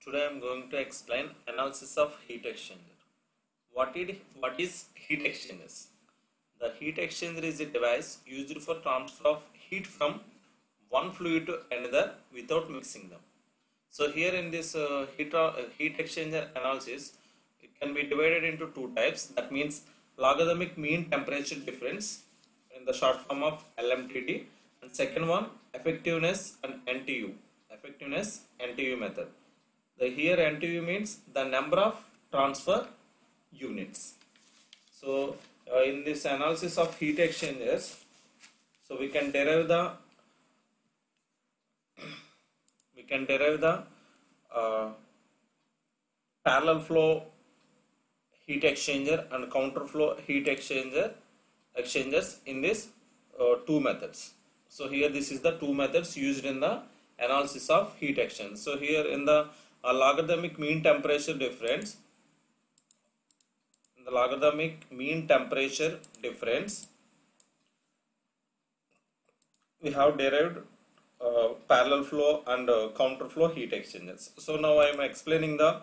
Today I am going to explain analysis of heat exchanger. What is heat exchangers? The heat exchanger is a device used for transfer of heat from one fluid to another without mixing them. So here in this heat exchanger analysis, it can be divided into two types. That means logarithmic mean temperature difference in the short form of LMTD, and second one effectiveness and NTU. Effectiveness NTU method. Here NTU means the number of transfer units. So in this analysis of heat exchangers, so we can derive the parallel flow heat exchanger and counter flow heat exchangers in this two methods. So here this is the two methods used in the analysis of heat exchanger. So here in the logarithmic mean temperature difference, we have derived parallel flow and counter flow heat exchangers. So now I am explaining the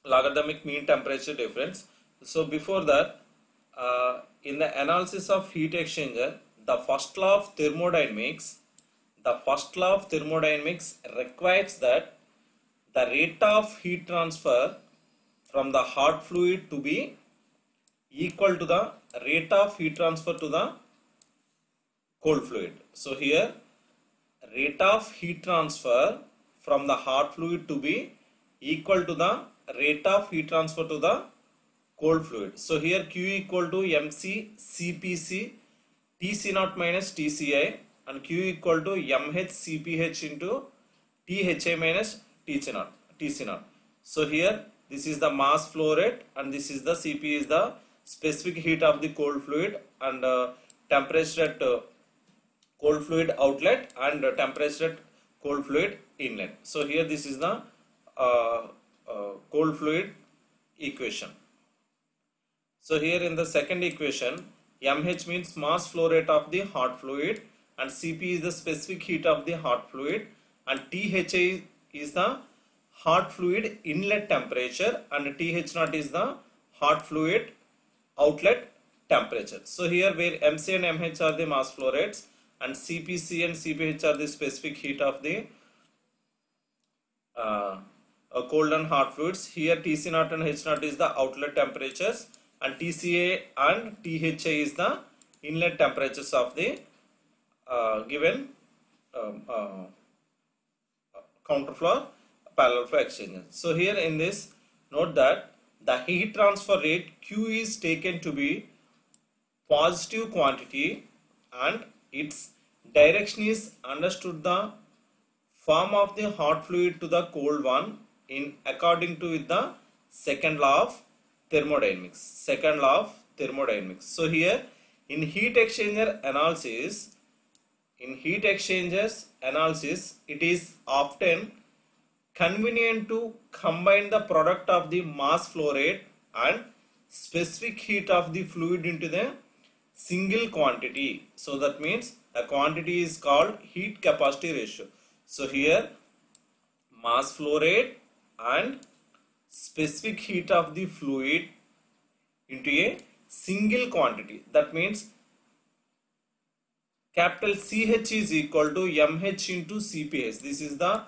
logarithmic mean temperature difference. So before that, in the analysis of heat exchanger, the first law of thermodynamics requires that the rate of heat transfer from the hot fluid to be equal to the rate of heat transfer to the cold fluid. So here rate of heat transfer from the hot fluid to be equal to the rate of heat transfer to the cold fluid. So here Q equal to MC CPC Tc0 minus Tci, and Q equal to mH Cph into Tha minus Tc0. So here this is the mass flow rate, and this is the Cp is the specific heat of the cold fluid, and temperature at cold fluid outlet and temperature at cold fluid inlet. So here this is the cold fluid equation. So here in the second equation, mH means mass flow rate of the hot fluid, and Cp is the specific heat of the hot fluid, and Tha is the hot fluid inlet temperature, and Th0 is the hot fluid outlet temperature. So here where MC and mH are the mass flow rates, and CPC and CPH are the specific heat of the cold and hot fluids. Here Tc0 and H0 is the outlet temperatures, and Tca and Tha is the inlet temperatures of the given counterflow parallel flow exchanger. So here in this, note that the heat transfer rate Q is taken to be positive quantity, and its direction is understood the form of the hot fluid to the cold one in according to the second law of thermodynamics. So here in heat exchangers analysis, it is often convenient to combine the product of the mass flow rate and specific heat of the fluid into the single quantity. So that means the quantity is called heat capacity ratio. So here mass flow rate and specific heat of the fluid into a single quantity. That means capital CH is equal to mH into CPH. This is the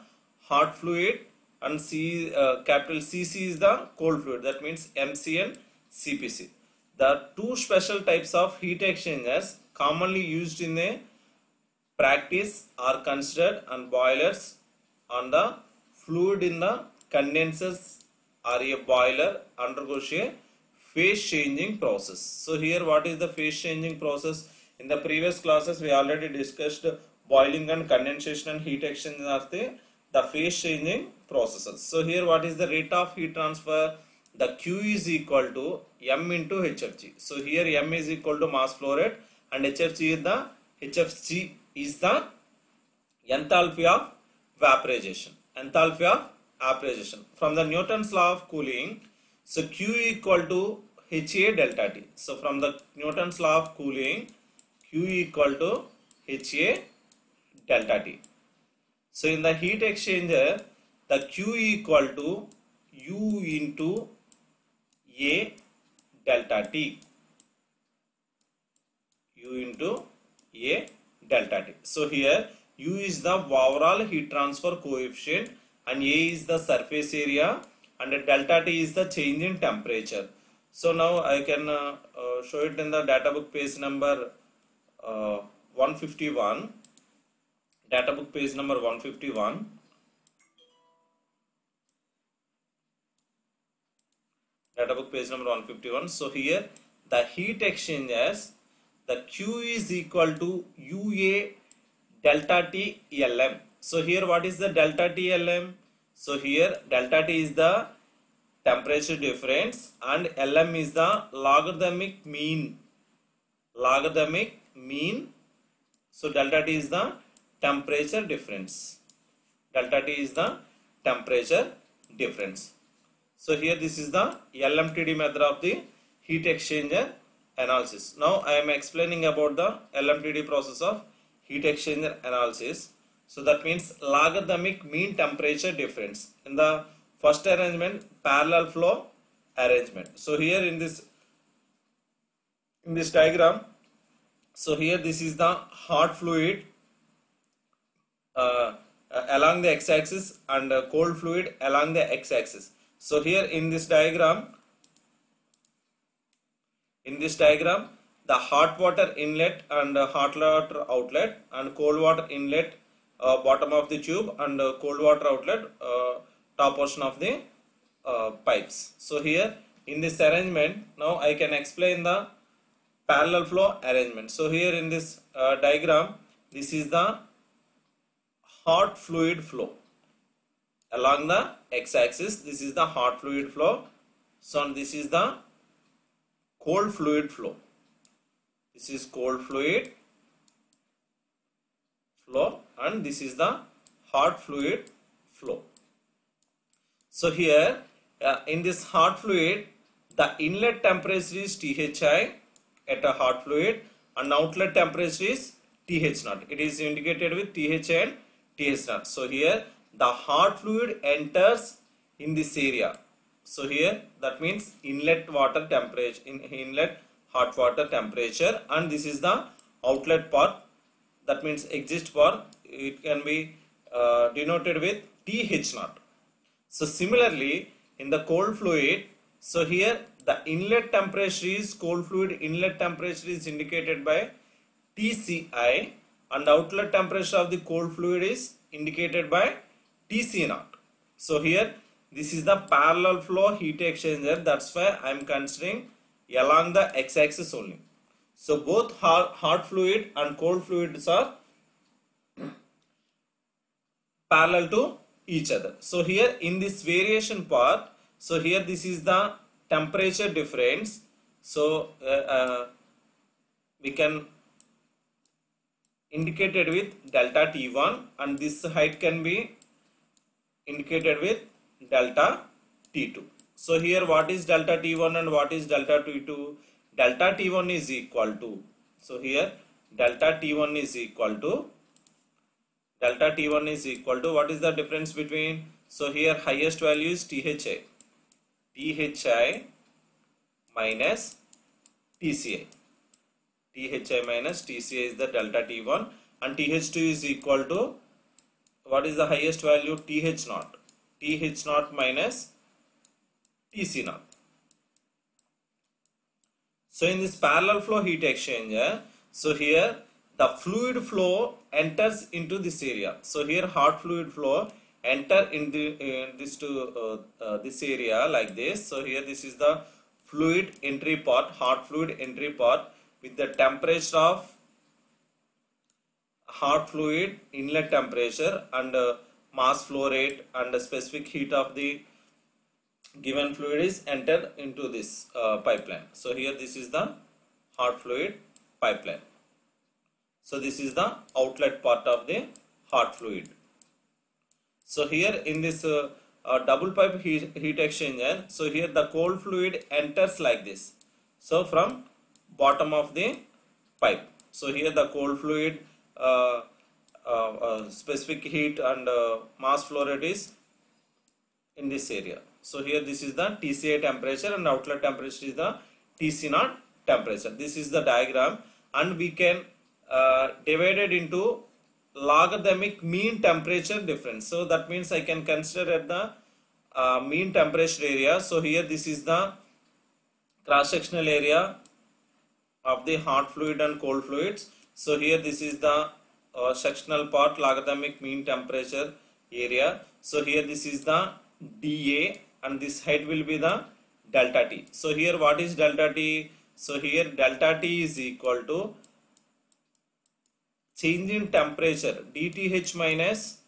hot fluid, and capital CC is the cold fluid. That means MC and CPC. The two special types of heat exchangers commonly used in a practice are considered, and boilers on the fluid in the condensers or a boiler undergoes a phase changing process. So here what is the phase changing process? In the previous classes we already discussed boiling and condensation and heat exchanger are the phase changing processes. So here what is the rate of heat transfer? The Q is equal to M into HFG. So here M is equal to mass flow rate, and HFG is the enthalpy of vaporization. From the Newton's law of cooling, so Q equal to HA delta T. So from the Newton's law of cooling, Q equal to HA delta T. So in the heat exchanger, the Q equal to U into A delta T. U into A delta T. So here U is the overall heat transfer coefficient and A is the surface area and delta T is the change in temperature. So now I can show it in the data book page number 151. Data book page number 151. Data book page number 151. So here the heat exchangers, the Q is equal to UA delta T LM. So here what is the delta T LM? So here delta T is the temperature difference and LM is the logarithmic mean. Logarithmic mean. So delta T is the temperature difference. Delta T is the temperature difference. So here this is the LMTD method of the heat exchanger analysis. Now I am explaining about the LMTD process of heat exchanger analysis. So that means logarithmic mean temperature difference. In the first arrangement, parallel flow arrangement. So here in this diagram, so here this is the hot fluid along the x-axis and cold fluid along the x-axis. So here in this diagram, the hot water inlet and hot water outlet and cold water inlet bottom of the tube and cold water outlet top portion of the pipes. So here in this arrangement, now I can explain the parallel flow arrangement. So here in this diagram, this is the hot fluid flow along the x-axis. This is the hot fluid flow. So this is the cold fluid flow. This is cold fluid flow and this is the hot fluid flow. So here in this hot fluid, the inlet temperature is THI at a hot fluid and outlet temperature is TH0. It is indicated with THI and TH0. So here the hot fluid enters in this area. So here that means inlet water temperature, inlet hot water temperature, and this is the outlet part, that means exit part. It can be denoted with TH0. So similarly in the cold fluid, so here the inlet temperature is cold fluid inlet temperature is indicated by TCI and outlet temperature of the cold fluid is indicated by TC0. So here this is the parallel flow heat exchanger. That's why I am considering along the x-axis only. So both hot fluid and cold fluids are parallel to each other. So here in this variation part, so here this is the temperature difference. So we can indicate it with delta T1 and this height can be indicated with delta T2. So here what is delta T1 and what is delta T2? Delta T1 is equal to, so here delta T1 is equal to, what is the difference between? So here highest value is THI minus TCI. THI minus TCI is the delta T1 and TH2 is equal to, what is the highest value? TH0. TH0 minus TC0. So in this parallel flow heat exchanger, so here the fluid flow enters into this area. So here hot fluid flow enter in this area like this. So here this is the fluid entry part, hot fluid entry part with the temperature of hot fluid inlet temperature and mass flow rate and the specific heat of the given fluid is entered into this pipeline. So here this is the hot fluid pipeline. So this is the outlet part of the hot fluid. So here in this double pipe heat exchanger, so here the cold fluid enters like this. So from bottom of the pipe. So here the cold fluid specific heat and mass flow rate is in this area. So here this is the TCA temperature and outlet temperature is the TC0 temperature. This is the diagram, and we can divide it into logarithmic mean temperature difference. So that means I can consider at the mean temperature area. So here this is the cross sectional area of the hot fluid and cold fluids. So here this is the sectional part, logarithmic mean temperature area. So here this is the dA, and this height will be the delta T. So here what is delta T? So here delta T is equal to change in temperature dTH minus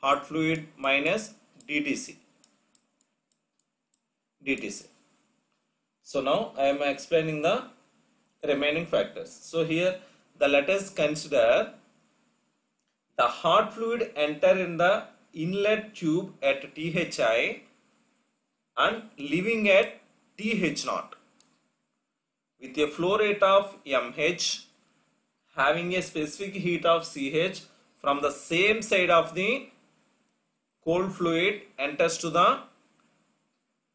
hot fluid minus dTC. So now I am explaining the remaining factors. So here let us consider the hot fluid enter in the inlet tube at THI and leaving at TH0 with a flow rate of mH, having a specific heat of Ch from the same side of the cold fluid enters to the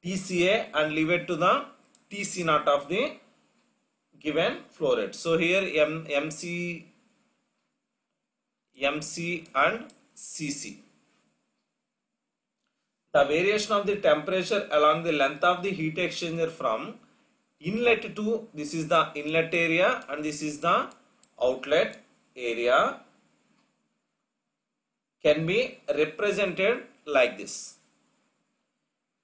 TCA and leave it to the TC0 of the given flow rate. So here MC and CC. The variation of the temperature along the length of the heat exchanger from inlet to, this is the inlet area and this is the outlet area, can be represented like this.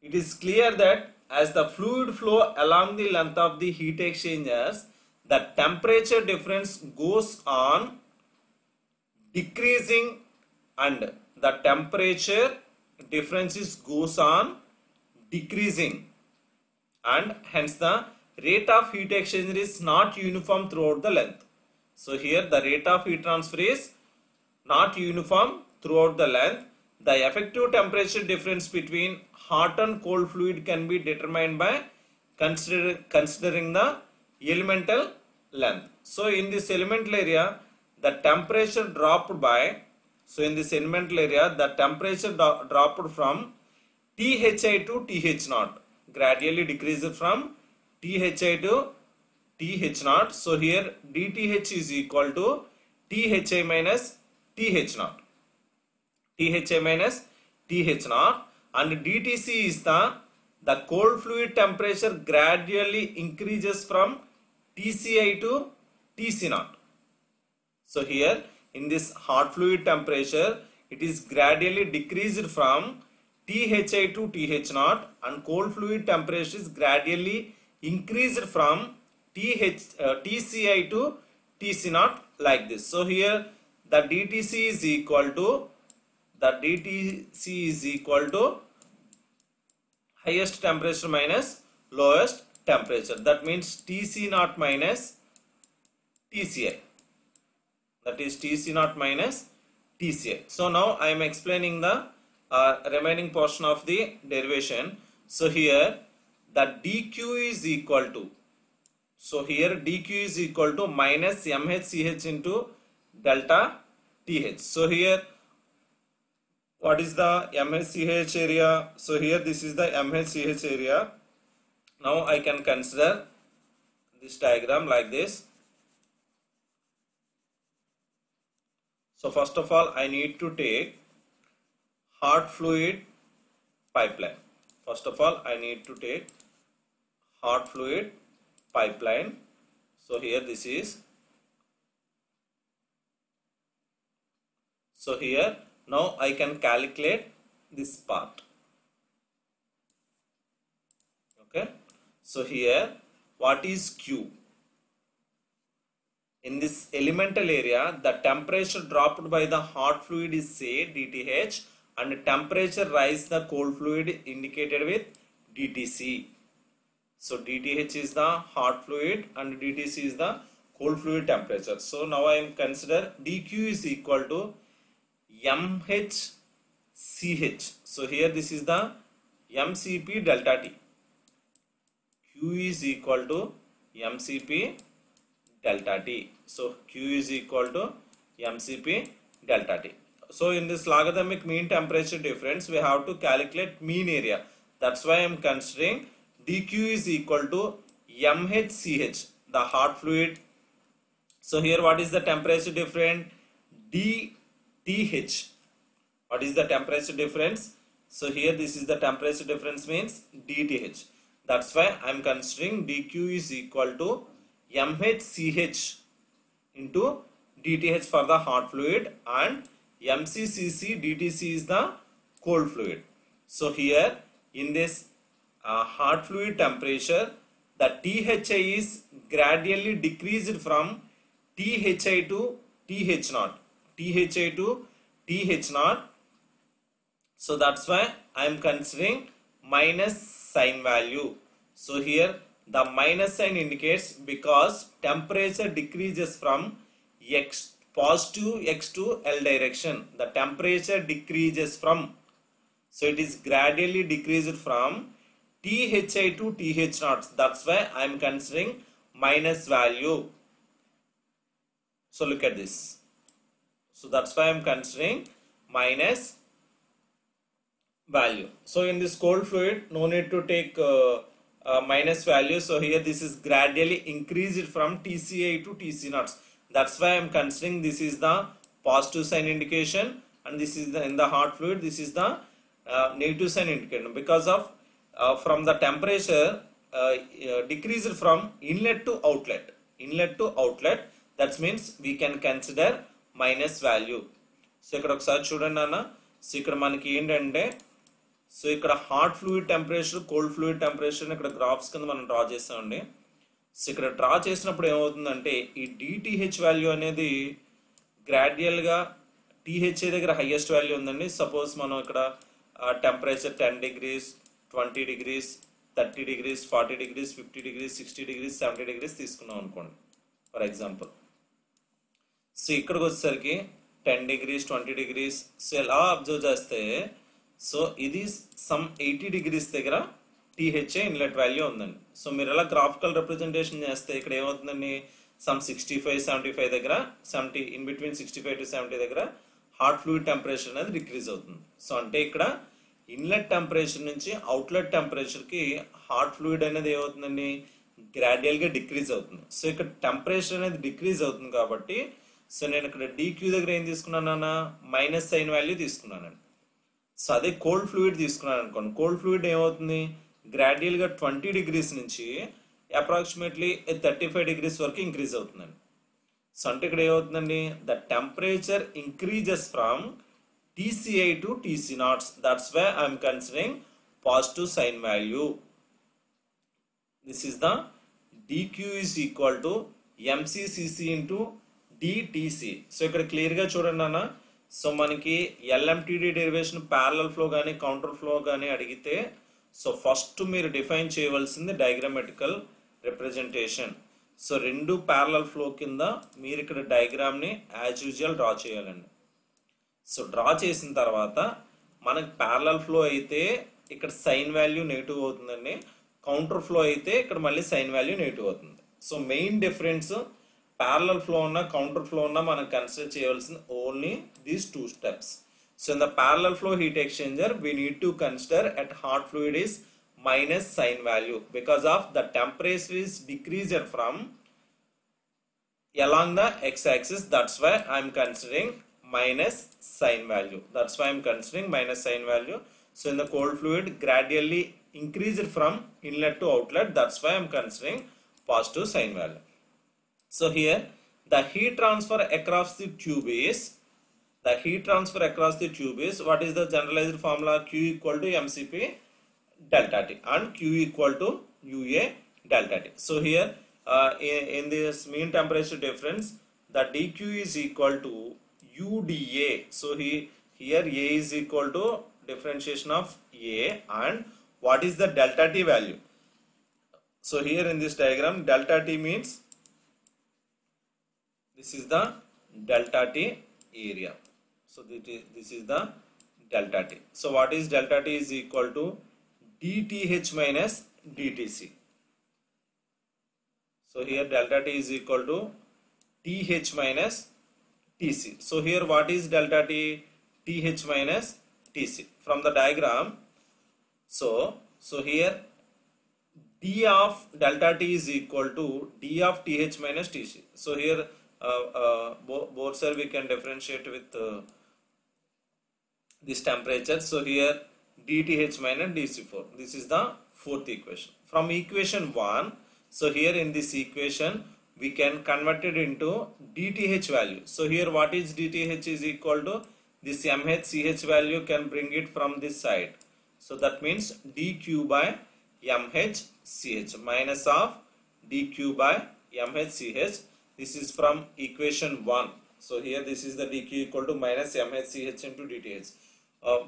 It is clear that as the fluid flow along the length of the heat exchangers, the temperature difference goes on decreasing and the temperature differences goes on decreasing, and hence the rate of heat exchanger is not uniform throughout the length. So here the rate of heat transfer is not uniform throughout the length. The effective temperature difference between hot and cold fluid can be determined by considering the elemental length. So in this elemental area, the temperature dropped by, so in this elemental area, the temperature dropped from THI to TH0, gradually decreased from THI to TH0. So here dTH is equal to THI minus TH0. THI minus TH0, and dTC is the cold fluid temperature gradually increases from TCI to TC0. So here in this hot fluid temperature, it is gradually decreased from THI to TH0, and cold fluid temperature is gradually increased from TCI to TC0 like this. So here the dTC is equal to highest temperature minus lowest temperature. That means TC0 minus TCI. That is TC0 minus TCI. So now I am explaining the remaining portion of the derivation. So here the dQ is equal to, so here dQ is equal to minus mHCH into delta TH. So here what is the mHCH area? So here this is the mHCH area. Now I can consider this diagram like this. So first of all, I need to take hot fluid pipeline. First of all, I need to take hot fluid pipeline. So here this is. So here now I can calculate this part. Okay. So here what is Q? In this elemental area, the temperature dropped by the hot fluid is say dTH, and temperature rise the cold fluid indicated with dTC. So dTH is the hot fluid and dTC is the cold fluid temperature. So now I am consider dQ is equal to mHCH. So here this is the mCp delta T. Q is equal to mCp delta T. So Q is equal to mCp delta T. So in this logarithmic mean temperature difference, we have to calculate mean area. That's why I am considering dq is equal to mhch, the hot fluid. So here what is the temperature difference? dTh. What is the temperature difference? So here this is the temperature difference means dTh. That's why I am considering dq is equal to mhch into dTh for the hot fluid and mccc dTc is the cold fluid. So here in this hot fluid temperature, the THI is gradually decreased from THI to TH0. THI to TH0. So that's why I am considering minus sign value. So here the minus sign indicates because temperature decreases from x positive x to L direction. The temperature decreases from, so it is gradually decreased from THI to TH0. That's why I am considering minus value. So look at this. So that's why I am considering minus value. So in this cold fluid, no need to take minus value. So here this is gradually increased from TCI to TC0. That's why I am considering this is the positive sign indication, and this is the in the hot fluid this is the negative sign indication, because of from the temperature decreased from inlet to outlet. Inlet to outlet, that means we can consider minus value. So ఇక్కడ ఒకసారి చూడండి అన్న. So ఇక్కడ మనకి ఏంటంటే, so ఇక్కడ hot fluid temperature, cold fluid temperature ఇక్కడ graphs కింద మనం డ్రా చేస్తామండి. సో ఇక్కడ డ్రా చేసినప్పుడు ఏమవుతుందంటే ఈ డిటిహెచ్ వాల్యూ అనేది గ్రాడ్యువల్గా టీహెచ్ఏ దగ్గర హైయెస్ట్ వాల్యూ ఉందండి. సపోజ్ మనం ఇక్కడ temperature 10 degrees, 20 degrees, 30 degrees, 40 degrees, 50 degrees, 60 degrees, 70 degrees తీసుకున్నాం అనుకోండి ఫర్ ఎగ్జాంపుల్. సో ఇక్కడికి వచ్చేసరికి 10 degrees, 20 degrees. సో ఎలా అబ్జర్వ్ చేస్తే, సో ఇది సమ్ 80 degrees దగ్గర టీహెచ్ఏ ఇన్లెట్ వాల్యూ ఉందండి. సో మీరు ఎలా గ్రాఫికల్ రిప్రజెంటేషన్ చేస్తే ఇక్కడ ఏమవుతుందండి, సమ్ 65, 75 దగ్గర 70 ఇన్ బిట్వీన్ 65 to 70 దగ్గర హాట్ ఫ్లూయిడ్ టెంపరేచర్ అనేది డిక్రీజ్ అవుతుంది. సో అంటే ఇక్కడ ఇన్లెట్ టెంపరేచర్ నుంచి అవుట్లెట్ టెంపరేచర్కి హాట్ ఫ్లూయిడ్ అనేది ఏమవుతుందండి, గ్రాడ్యువల్గా డిక్రీజ్ అవుతుంది. సో ఇక్కడ టెంపరేచర్ అనేది డిక్రీజ్ అవుతుంది కాబట్టి, సో నేను ఇక్కడ డిక్యూ దగ్గర ఏం తీసుకున్నానన్నా, మైనస్ సైన్ వాల్యూ తీసుకున్నానండి. సో అదే కోల్డ్ ఫ్లూయిడ్ తీసుకున్నాను అనుకోండి, కోల్డ్ ఫ్లూయిడ్ ఏమవుతుంది, గ్రాడ్యువల్గా 20 degrees నుంచి అప్రాక్సిమేట్లీ 35 degrees వరకు ఇంక్రీజ్ అవుతుందండి. సో అంటే ఇక్కడ ఏమవుతుందండి, the temperature increases from TCI to TC0. That's why I am considering positive sign value. This is the dq is equal to mccc into dTc. So ఇక్కడ క్లియర్గా చూడండి అన్న. సో మనకి LMTD డెరివేషన్ ప్యారలల్ ఫ్లో కానీ counter flow కానీ అడిగితే, so first మీరు define చేయవలసింది డయాగ్రామెటికల్ రిప్రజెంటేషన్. సో రెండు ప్యారలల్ ఫ్లో కింద మీరు ఇక్కడ డయాగ్రామ్ని యాజ్ యూజువల్ డ్రా చేయాలండి. సో డ్రా చేసిన తర్వాత మనకి ప్యారలల్ ఫ్లో అయితే ఇక్కడ సైన్ వాల్యూ నెగిటివ్ అవుతుందండి, కౌంటర్ ఫ్లో అయితే ఇక్కడ మళ్ళీ సైన్ వాల్యూ నెగిటివ్ అవుతుంది. So main difference parallel flow ఉన్న కౌంటర్ ఫ్లో ఉన్న మనం కన్సిడర్ చేయవలసింది only these 2 steps. So in the parallel flow heat exchanger, we need to consider at hot fluid is minus sign value because of the temperature is decreased from along the x-axis. That's why I am considering minus sign value. That's why I am considering minus sign value. So in the cold fluid, gradually increased from inlet to outlet. That's why I am considering positive sign value. So here the heat transfer across the tube is, what is the generalized formula? Q equal to mCp delta T and Q equal to UA delta T. So here in this mean temperature difference, the dq is equal to UdA. So here A is equal to differentiation of A, and what is the delta T value? So here in this diagram, delta T means this is the delta T area. So this is the delta T. So what is delta T is equal to dTh minus dTc. So here delta T is equal to TH minus TC. So here what is delta T? TH minus TC. From the diagram, so here d of delta T is equal to d of TH minus TC. So here both side we can differentiate with this temperature. So here dTH minus dC4. This is the fourth equation. From equation 1, so here in this equation we can convert it into dTH value. So here what is dTH is equal to this MHCH value, can bring it from this side. So that means dQ by MHCH minus of dQ by MHCH. This is from equation 1. So here this is the dQ equal to minus MHCH into dTH.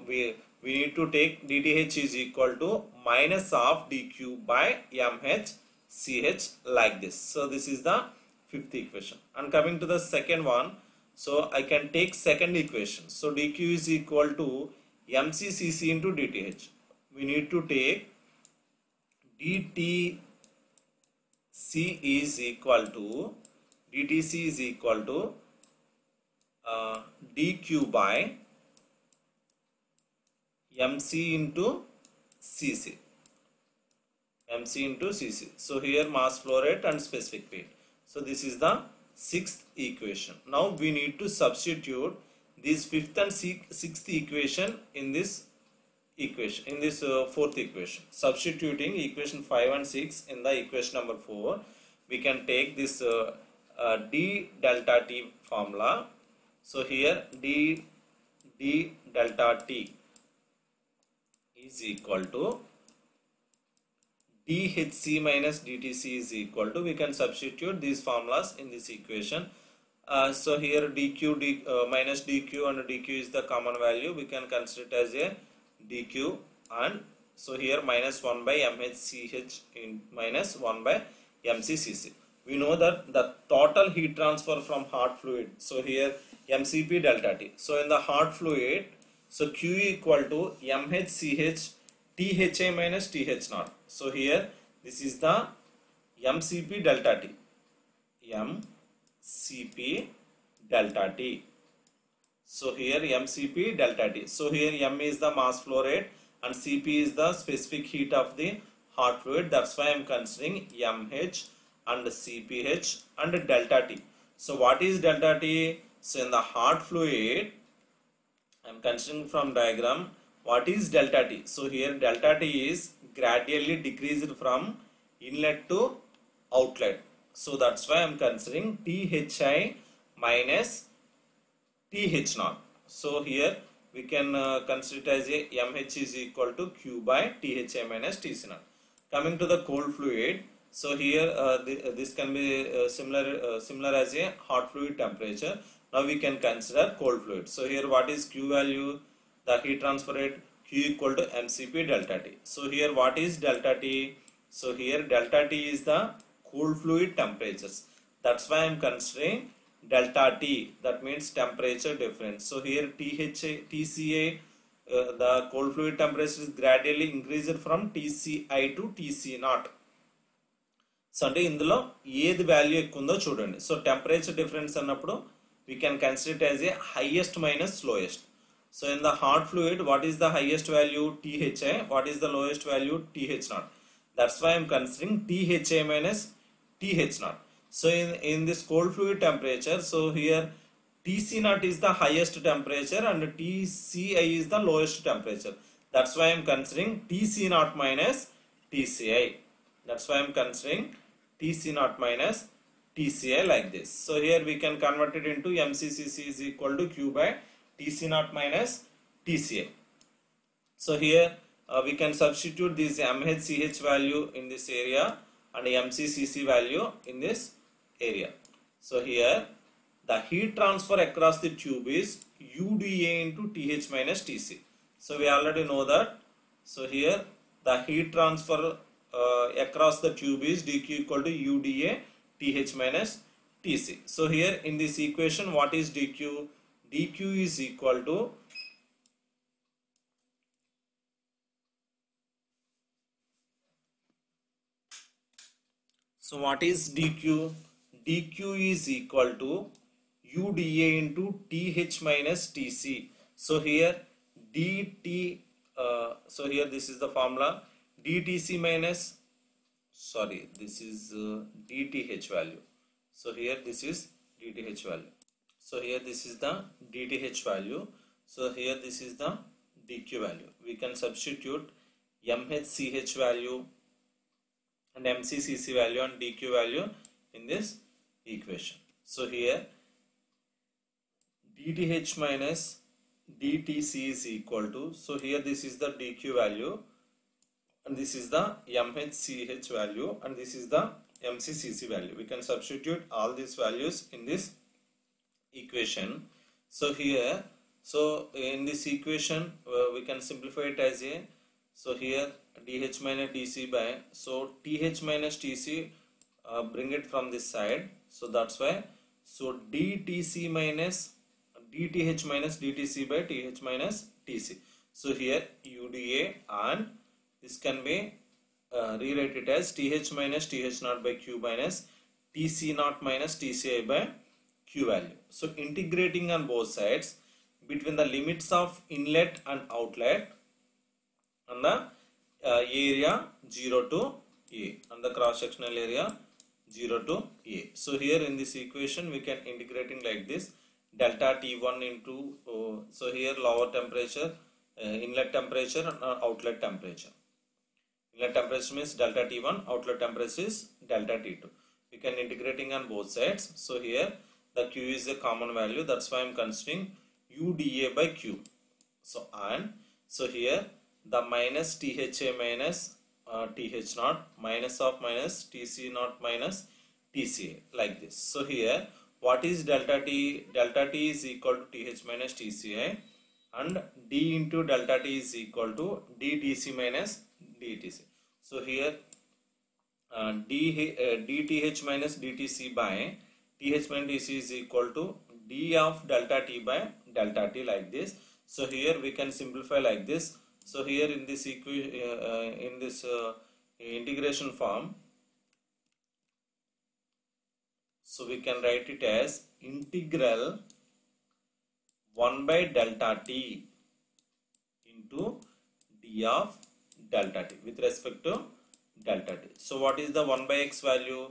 We need to take dTH is equal to minus of dQ by MHCH like this. So this is the fifth equation. And coming to the second one, so I can take second equation. So dQ is equal to MCCC into dTH. We need to take DTC is equal to DTC is equal to dQ by MC into Cc. MC into Cc. So here mass flow rate and specific weight. So this is the sixth equation. Now we need to substitute this fifth and sixth equation in this equation, in this fourth equation. Substituting equation 5 and 6 in the equation number 4, we can take this d delta T formula. So here d delta T is equal to dHc minus dTc is equal to, we can substitute these formulas in this equation. So here dQ minus dQ and dQ is the common value, we can consider it as a dQ, and so here minus 1 by MHCH in minus 1 by MCCC. We know that the total heat transfer from hot fluid, so here MCP delta T. So in the hot fluid, so Q equal to MHCH THA minus TH naught. So here this is the MCP delta T. MCP delta T. So here MCP delta T. So here M is the mass flow rate and Cp is the specific heat of the hot fluid. That's why I am considering MH and CPH and delta T. So what is delta T? So in the hot fluid, I am considering from diagram, what is delta T? So here delta T is gradually decreased from inlet to outlet. So that's why I am considering THI minus TH naught. So here we can consider it as a MH is equal to Q by THI minus TC naught. Coming to the cold fluid, so here this can be similar as a hot fluid temperature. Now we can consider cold fluid. So here what is Q value? The heat transfer rate Q equal to MCP delta T. So here what is delta T? So here delta T is the cold fluid temperatures. That's why I am considering delta T, that means temperature difference. So here TCA, the cold fluid temperature is gradually increased from TCI to TC naught. So అంటే ఇందులో ఏది value ఎక్కువ ఉందో చూడండి. So temperature difference అన్నప్పుడు we can consider it as a highest minus lowest. So in the hot fluid, what is the highest value? THI. What is the lowest value? TH naught. That's why I am considering THI minus TH naught. So in this cold fluid temperature, so here TC naught is the highest temperature and TCI is the lowest temperature. That's why I am considering TC naught minus TCI. That's why I am considering TC naught minus TCI like this. So here we can convert it into MCCC is equal to Q by TC naught minus TCI. So here we can substitute this MHCH value in this area and MCCC value in this area. So here the heat transfer across the tube is UDA into TH minus TC. So we already know that. So here the heat transfer across the tube is dQ equal to UDA TH minus TC. So here in this equation, what is dQ? dQ is equal to so what is dQ? dQ is equal to UDA into TH minus TC. So here dt, so here this is the formula dtc minus, sorry, this is dth value. So here this is dth value. So here this is the dth value. So here this is the dq value. We can substitute mhch value and mccc value and dq value in this equation. So here dth minus dtc is equal to, so here this is the dq value and this is the mhch value and this is the mccc value. We can substitute all these values in this equation. So here, so in this equation we can simplify it as a, so here dh minus dc by, so th minus tc, bring it from this side, so that's why, so dtc minus dth minus dtc by th minus tc. So here uda, and this can be rewrite it as th minus th naught by q minus tc naught minus tci by q value. So integrating on both sides between the limits of inlet and outlet and the area 0 to a and the cross sectional area 0 to a. So here in this equation we can integrating like this, delta T1 into, so here lower temperature, inlet temperature and outlet temperature. Inlet temperature means delta T1, outlet temperature is delta T2. We can integrating on both sides. So here the Q is a common value, that's why I am considering UDA by Q. So and, so here the minus THA minus TH naught minus of minus TC naught minus TCA like this. So here what is delta T? Delta T is equal to TH minus TCI and D into delta T is equal to DTC minus DTC. So here DTH minus DTC by TH minus TC is equal to D of delta T by delta T like this. So here we can simplify like this. So here in this integration form, so we can write it as integral 1 by delta T into D of delta T with respect to delta T. So what is the 1 by x value?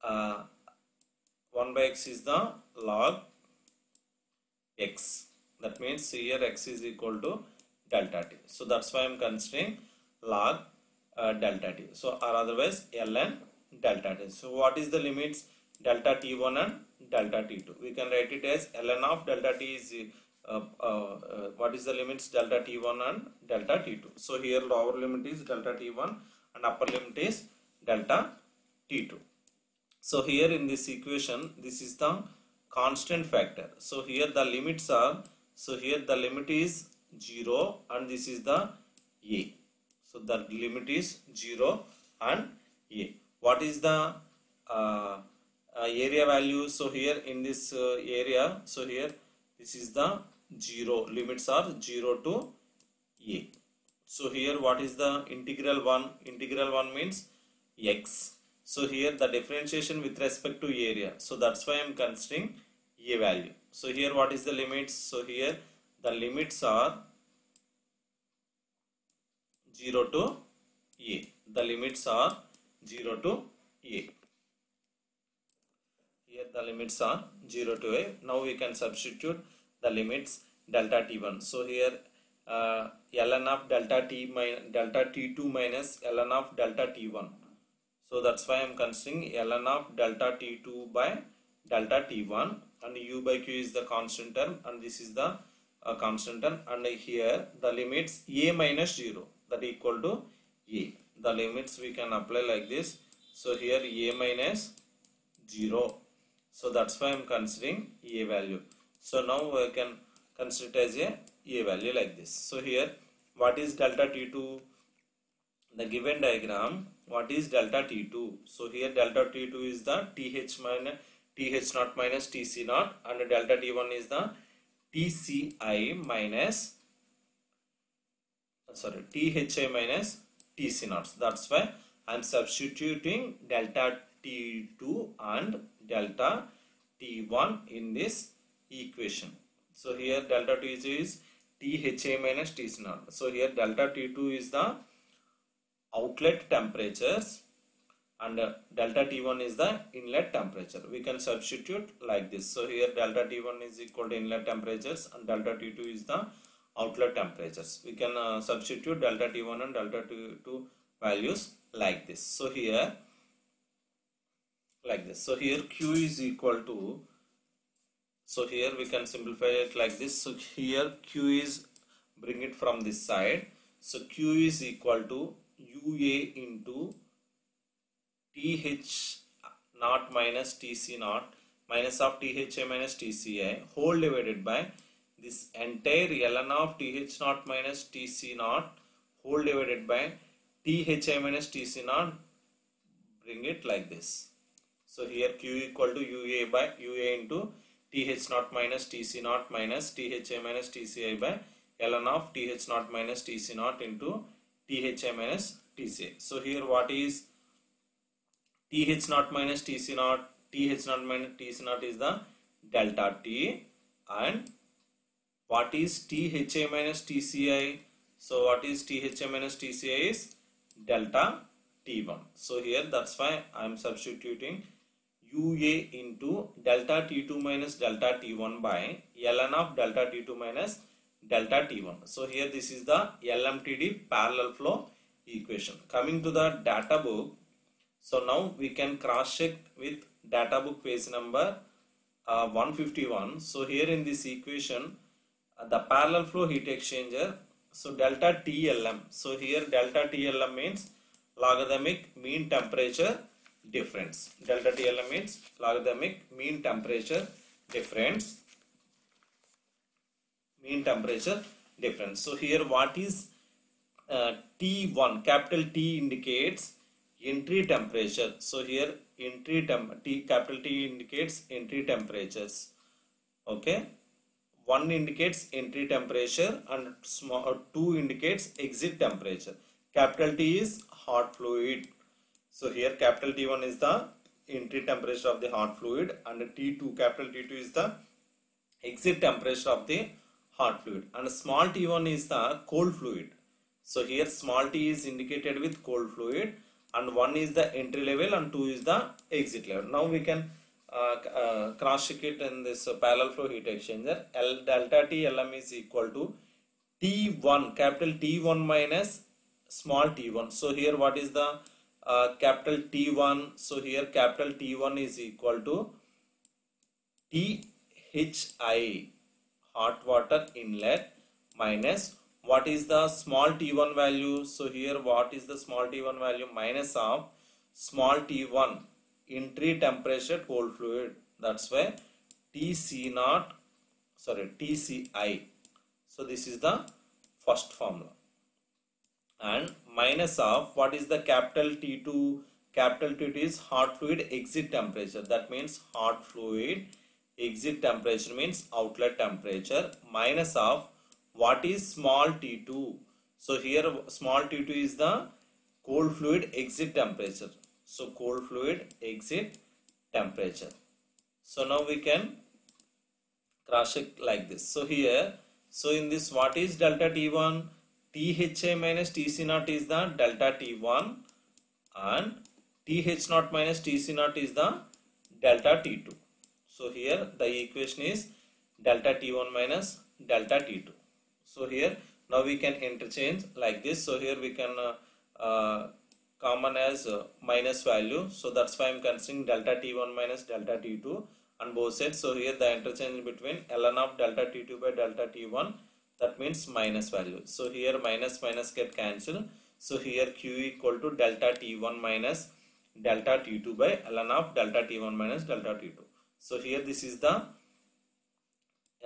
1 by x is the log x. That means here x is equal to delta T. So that's why I am considering log delta T. So or otherwise ln delta T. So what is the limits? Delta T1 and delta T2. We can write it as ln of delta T is what is the limits? Delta T1 and delta T2. So here lower limit is delta T1 and upper limit is delta T2. So here in this equation, this is the constant factor. So here the limits are, so here the limit is 0 and this is the A. So the limit is 0 and A. What is the area value? So here in this area, so here this is the 0, limits are 0 to A. So here what is the integral 1? Integral 1 means x. So here the differentiation with respect to area. So that's why I am considering A value. So here what is the limits? So here the limits are 0 to A. The limits are 0 to A. Here the limits are 0 to A. Now we can substitute the limits delta T1. So here ln of delta T minus delta T2 minus ln of delta T1. So that's why I am considering ln of delta T2 by delta T1 and U by Q is the constant term and this is the constant term, and here the limits A minus 0 that equal to A. The limits we can apply like this. So here A minus 0. So that's why I am considering A value. So now I can consider it as A value like this. So here what is delta T2? The given diagram, what is delta T2? So here delta T2 is the TH minus TH naught minus TC naught and delta T1 is the TCI minus THI minus TC naught. That's why I am substituting delta T2 and delta T1 in this equation. So here delta T2 is THA minus TC naught. So here delta T2 is the outlet temperatures and delta T1 is the inlet temperature. We can substitute like this. So here delta T1 is equal to inlet temperatures and delta T2 is the outlet temperatures. We can substitute delta T1 and delta T2 values like this. So here like this. So here Q is equal to, so here we can simplify it like this. So here Q is, bring it from this side. So Q is equal to UA into TH naught minus TC naught minus of THA minus TCA whole divided by this entire ln of TH naught minus TC naught whole divided by THA minus TC naught. Bring it like this. So here Q equal to UA by UA into TH naught minus TC naught minus THA minus TCI by ln of TH naught minus TC naught into THA minus TCA. So here what is TH naught minus TC naught? TH naught minus TC naught is the delta T, and what is THA minus TCI? So what is THA minus TCI is delta T1. So here that's why I am substituting UA into delta T2 minus delta T1 by ln of delta T2 minus delta T1. So here this is the LMTD parallel flow equation. Coming to the data book, so now we can cross check with data book page number 151. So here in this equation, the parallel flow heat exchanger, so delta TLM. So here delta TLM means logarithmic mean temperature difference. Delta TLM means logarithmic mean temperature difference. Mean temperature difference. So here what is T1? Capital T indicates entry temperature. So here entry capital T indicates entry temperatures. Okay. 1 indicates entry temperature and small 2 indicates exit temperature. Capital T is hot fluid. So here capital T1 is the entry temperature of the hot fluid and T2, capital T2 is the exit temperature of the hot fluid, and small T1 is the cold fluid. So here small t is indicated with cold fluid and 1 is the entry level and 2 is the exit level. Now we can cross check it in this parallel flow heat exchanger. Delta T LM is equal to T1, capital T1 minus small t1. So here what is the capital T1? So here capital T1 is equal to THI, hot water inlet, minus what is the small t1 value? So here what is the small t1 value? Minus of small t1 entry temperature cold fluid. That's why TCI. So this is the first formula. And minus of what is the capital T2? Capital T2 is hot fluid exit temperature. That means hot fluid exit temperature means outlet temperature, minus of what is small t2. So here small t2 is the cold fluid exit temperature. So cold fluid exit temperature. So now we can cross check like this. So here, so in this what is delta T1? THA minus TC naught is the delta T1 and TH naught minus TC naught is the delta T2. So here the equation is delta T1 minus delta T2. So here now we can interchange like this. So here we can common as minus value. So that's why I am considering delta T1 minus delta T2 on both sides. So here the interchange between ln of delta T2 by delta T1, that means minus value. So here minus get cancelled. So here Q equal to delta T1 minus delta T2 by ln of delta T1 minus delta T2. So here this is the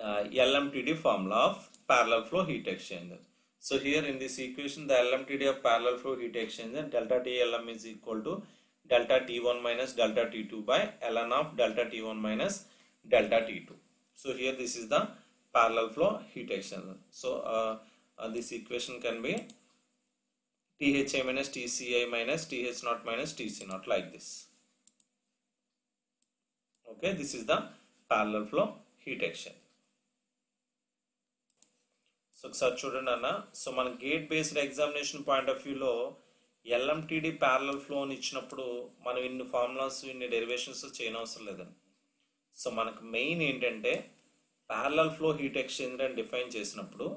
LMTD formula of parallel flow heat exchanger. So here in this equation the LMTD of parallel flow heat exchanger, delta TLM is equal to delta T1 minus delta T2 by ln of delta T1 minus delta T2. So here this is the parallel flow heat exchanger. So this equation can be THA minus TCI minus TH naught minus TC naught like this. Okay, this is the parallel flow heat exchanger. So ఒకసారి చూడండి అన్న. So మన gate based examination point of వ్యూలో ఎల్ఎంటిడి parallel flow అని ఇచ్చినప్పుడు మనం ఇన్ని formulas ఇన్ని డెరివేషన్స్ చేయనవసరం లేదండి. సో మనకు మెయిన్ ఏంటంటే ప్యారలల్ ఫ్లో హీట్ ఎక్స్చేంజర్ అని డిఫైన్ చేసినప్పుడు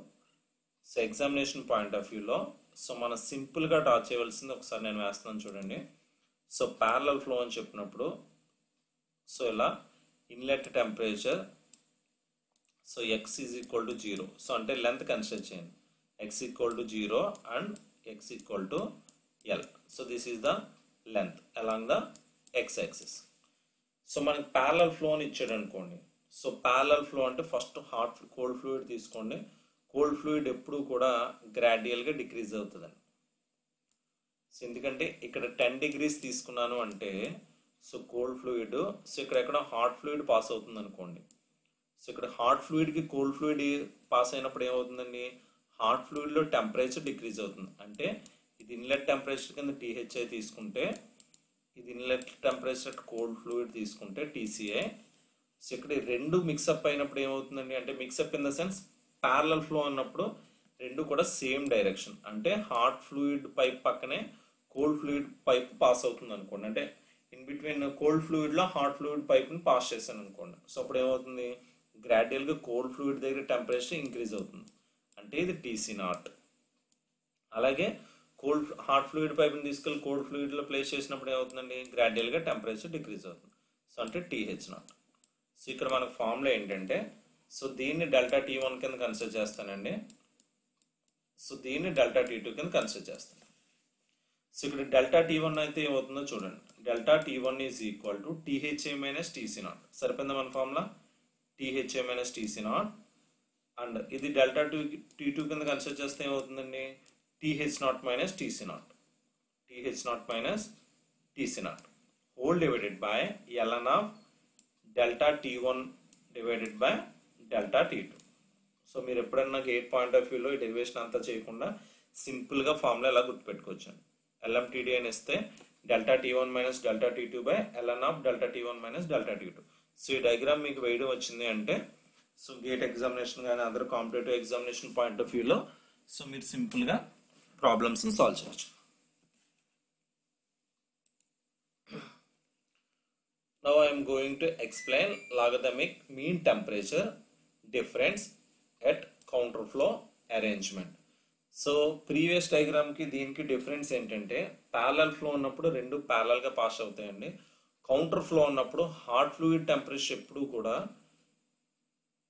సో ఎగ్జామినేషన్ పాయింట్ ఆఫ్ వ్యూలో సో మనం సింపుల్గా డ్రా చేయవలసింది ఒకసారి నేను వేస్తున్నాను చూడండి. సో ప్యారలల్ ఫ్లో అని చెప్పినప్పుడు సో ఇలా inlet temperature so x is equal to 0. So అంటే లెంత్ కన్సిడర్ చేయండి. x equal to 0 and x equal to L. So this is the length along the x axis. So మనకి parallel flow అని ఇచ్చాడు అనుకోండి. So parallel flow అంటే first cold fluid తీసుకోండి. Cold fluid ఎప్పుడు కూడా గ్రాడ్యువల్గా డిక్రీజ్ అవుతుందండి. సో ఎందుకంటే ఇక్కడ 10 degrees తీసుకున్నాను అంటే సో కోల్డ్ ఫ్లూయిడ్ సో ఇక్కడ హాట్ ఫ్లూయిడ్ పాస్ అవుతుంది అనుకోండి. సో ఇక్కడ హాట్ ఫ్లూయిడ్కి కోల్డ్ ఫ్లూయిడ్ పాస్ అయినప్పుడు ఏమవుతుందండి, హాట్ ఫ్లూయిడ్లో టెంపరేచర్ డిక్రీజ్ అవుతుంది. అంటే ఇది ఇన్లెట్ టెంపరేచర్ కింద THI తీసుకుంటే ఇది ఇన్లెట్ టెంపరేచర్ కోల్డ్ ఫ్లూయిడ్ తీసుకుంటే TCI. సో ఇక్కడ రెండు మిక్సప్ అయినప్పుడు ఏమవుతుందండి అంటే mix up in the sense parallel flow అన్నప్పుడు రెండు కూడా సేమ్ డైరెక్షన్. అంటే హాట్ ఫ్లూయిడ్ పైప్ పక్కనే కోల్డ్ ఫ్లూయిడ్ పైప్ పాస్ అవుతుంది అనుకోండి. అంటే ఇన్ బిట్వీన్ కోల్డ్ ఫ్లూయిడ్లో హాట్ ఫ్లూయిడ్ పైప్ని పాస్ చేశాను అనుకోండి. సో అప్పుడు ఏమవుతుంది, గ్రాడ్యువల్గా కోల్డ్ ఫ్లూయిడ్ దగ్గర టెంపరేచర్ ఇంక్రీజ్ అవుతుంది. అంటే ఇది TC0. అలాగే హాట్ ఫ్లూయిడ్ పైప్ని తీసుకెళ్ళి కోల్డ్ ఫ్లూయిడ్లో ప్లేస్ చేసినప్పుడు ఏమవుతుందండి, గ్రాడ్యువల్గా టెంపరేచర్ డిక్రీజ్ అవుతుంది. సో అంటే TH0. సో ఇక్కడ మనకు ఫార్ములా ఏంటంటే సో దీన్ని ΔT1 కింద కన్సిడర్ చేస్తానండి. సో దీన్ని ΔT2 కింద కన్సిడర్ చేస్తాను. సో ఇక్కడ ΔT1 అయితే ఏమవుతుందో చూడండి. ΔT1 is equal to THI minus TC0. సరిపోయిందా మన formula, THI minus TC0. And ఇది ΔT2 కింద కన్సిడర్ చేస్తే ఏమవుతుందండి, TH0 minus TC0. TH0 minus TC0 whole divided by ln of ΔT1 divided by ΔT2. So మీరు ఎప్పుడన్నా గేట్ పాయింట్ ఆఫ్ వ్యూలో ఈ డెరివేషన్ అంతా చేయకుండా సింపుల్గా ఫార్ములా ఎలా గుర్తుపెట్టుకోవచ్చు. LMTD అని ఇస్తే ΔT1 minus ΔT2 by ln of ΔT1 minus ΔT2. So ఈ డయాగ్రామ్ మీకు వేయడం వచ్చింది అంటే సో గేట్ ఎగ్జామినేషన్ కానీ other competitive examination point of వ్యూలో సో మీరు సింపుల్గా ప్రాబ్లమ్స్ని సాల్వ్ చేయవచ్చు. Now I am going to explain logarithmic mean temperature difference at counterflow arrangement. So previous డయాగ్రామ్కి దీనికి డిఫరెన్స్ ఏంటంటే ప్యారలల్ ఫ్లో ఉన్నప్పుడు రెండు ప్యారలల్గా పాస్ అవుతాయండి. కౌంటర్ ఫ్లో ఉన్నప్పుడు హాట్ ఫ్లూయిడ్ టెంపరేచర్ ఎప్పుడు కూడా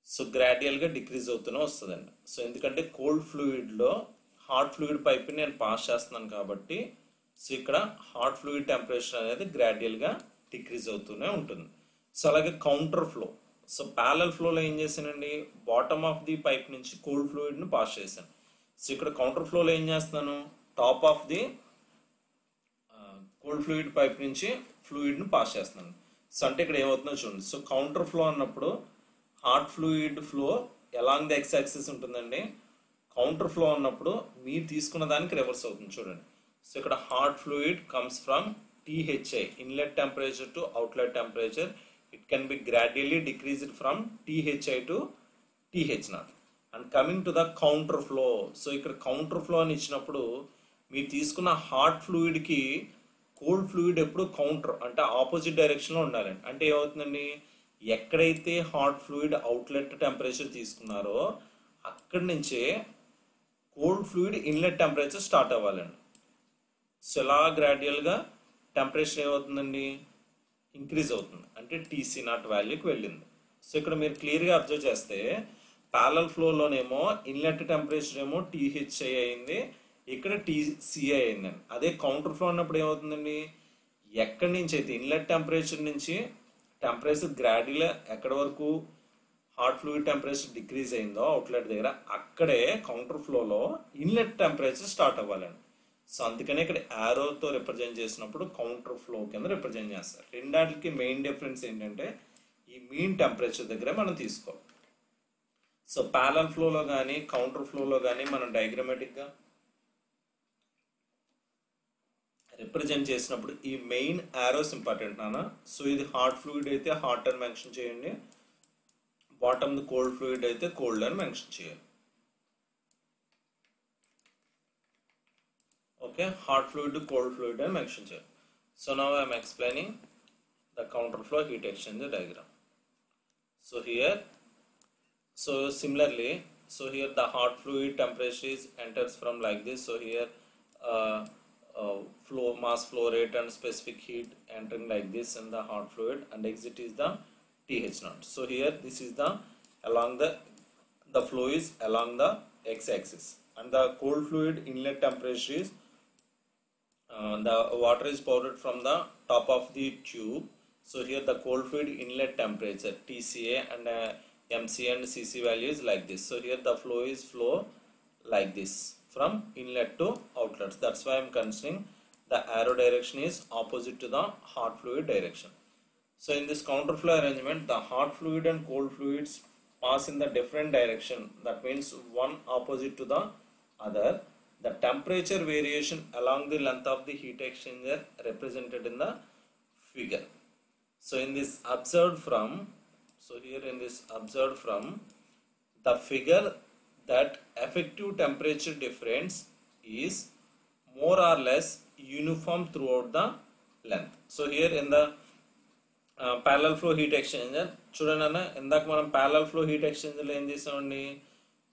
సో గ్రాడ్యువల్గా డిక్రీజ్ అవుతూనే వస్తుందండి. సో ఎందుకంటే కోల్డ్ ఫ్లూయిడ్లో హాట్ ఫ్లూయిడ్ పైప్ని నేను పాస్ చేస్తున్నాను కాబట్టి సో ఇక్కడ హాట్ ఫ్లూయిడ్ టెంపరేచర్ అనేది గ్రాడ్యువల్గా డిక్రీజ్ అవుతూనే ఉంటుంది. సో అలాగే కౌంటర్ ఫ్లో సో ప్యారలల్ ఫ్లోలో ఏం చేశానండి, బాటమ్ ఆఫ్ ది పైప్ నుంచి కోల్డ్ ఫ్లూయిడ్ని పాస్ చేశాను. సో ఇక్కడ కౌంటర్ ఫ్లోలో ఏం చేస్తున్నాను, top of the cold fluid pipe నుంచి ఫ్లూయిడ్ని పాస్ చేస్తున్నాను. సో అంటే ఇక్కడ ఏమవుతుందో చూడండి. సో కౌంటర్ ఫ్లో అన్నప్పుడు hot fluid flow along the X axis ఉంటుందండి. కౌంటర్ ఫ్లో అన్నప్పుడు మీరు తీసుకున్న దానికి రివర్స్ అవుతుంది చూడండి. సో ఇక్కడ hot fluid comes from THI inlet temperature to outlet temperature. It can be gradually decreased from THI to TH0 and coming to the counter flow. So ఇక్కడ counter flow అని ఇచ్చినప్పుడు మీరు తీసుకున్న హాట్ ఫ్లూయిడ్కి కోల్డ్ ఫ్లూయిడ్ ఎప్పుడు counter అంటే opposite డైరెక్షన్లో ఉండాలండి. అంటే ఏమవుతుందండి, ఎక్కడైతే హాట్ ఫ్లూయిడ్ అవుట్లెట్ టెంపరేచర్ తీసుకున్నారో అక్కడి నుంచే cold fluid inlet temperature start అవ్వాలండి. సో ఎలా గ్రాడ్యువల్గా టెంపరేచర్ ఏమవుతుందండి, ఇంక్రీజ్ అవుతుంది. అంటే TC0 వాల్యూకి వెళ్ళింది. సో ఇక్కడ మీరు క్లియర్గా అబ్జర్వ్ చేస్తే ప్యారలల్ ఫ్లోలోనేమో ఇన్లెట్ టెంపరేచర్ ఏమో THI అయింది, ఇక్కడ TCI అయిందండి. అదే కౌంటర్ ఫ్లో ఉన్నప్పుడు ఏమవుతుందండి, ఎక్కడి నుంచి అయితే ఇన్లెట్ టెంపరేచర్ నుంచి టెంపరేచర్ గ్రాడ్యువల్గా ఎక్కడి వరకు హాట్ ఫ్లూయిడ్ టెంపరేచర్ డిక్రీజ్ అయిందో అవుట్లెట్ దగ్గర అక్కడే కౌంటర్ ఫ్లోలో ఇన్లెట్ టెంపరేచర్ స్టార్ట్ అవ్వాలండి. సో అందుకనే ఇక్కడ యారోతో రిప్రజెంట్ చేసినప్పుడు కౌంటర్ ఫ్లో కింద రిప్రజెంట్ చేస్తారు. రెండాటికి మెయిన్ డిఫరెన్స్ ఏంటంటే ఈ మీన్ టెంపరేచర్ దగ్గరే మనం తీసుకోవాలి. సో ప్యారలల్ ఫ్లోలో కానీ కౌంటర్ ఫ్లోలో కానీ మనం డయాగ్రామాటిక్గా రిప్రజెంట్ చేసినప్పుడు ఈ మెయిన్ యారోస్ ఇంపార్టెంట్ నాన్న. సో ఇది హాట్ ఫ్లూయిడ్ అయితే హాట్ అని మెన్షన్ చేయండి, బాటమ్ కోల్డ్ ఫ్లూయిడ్ అయితే కోల్డ్ అని మెన్షన్ చేయాలి. Okay, hot fluid to cold fluid and mention here. So now I am explaining the counterflow heat exchanger diagram. So here, so similarly, so here the hot fluid temperature is enters from like this. So here uh, flow mass flow rate and specific heat entering like this in the hot fluid, and exit is the TH naught. So here this is the along the flow is along the x-axis, and the cold fluid inlet temperature is the water is poured from the top of the tube. So here the cold fluid inlet temperature TCA and MC and CC values like this. So here the flow like this from inlet to outlets. That's why I'm considering the arrow direction is opposite to the hot fluid direction. So in this counterflow arrangement, the hot fluid and cold fluids pass in the different direction. That means one opposite to the other. The temperature variation along the length of the heat exchanger represented in the figure. So in this observed from, the figure, that effective temperature difference is more or less uniform throughout the length. So here in the parallel flow heat exchanger, చూడండి అన్న, ఇందాక మనం parallel flow heat exchanger లో ఏం చేసామండి?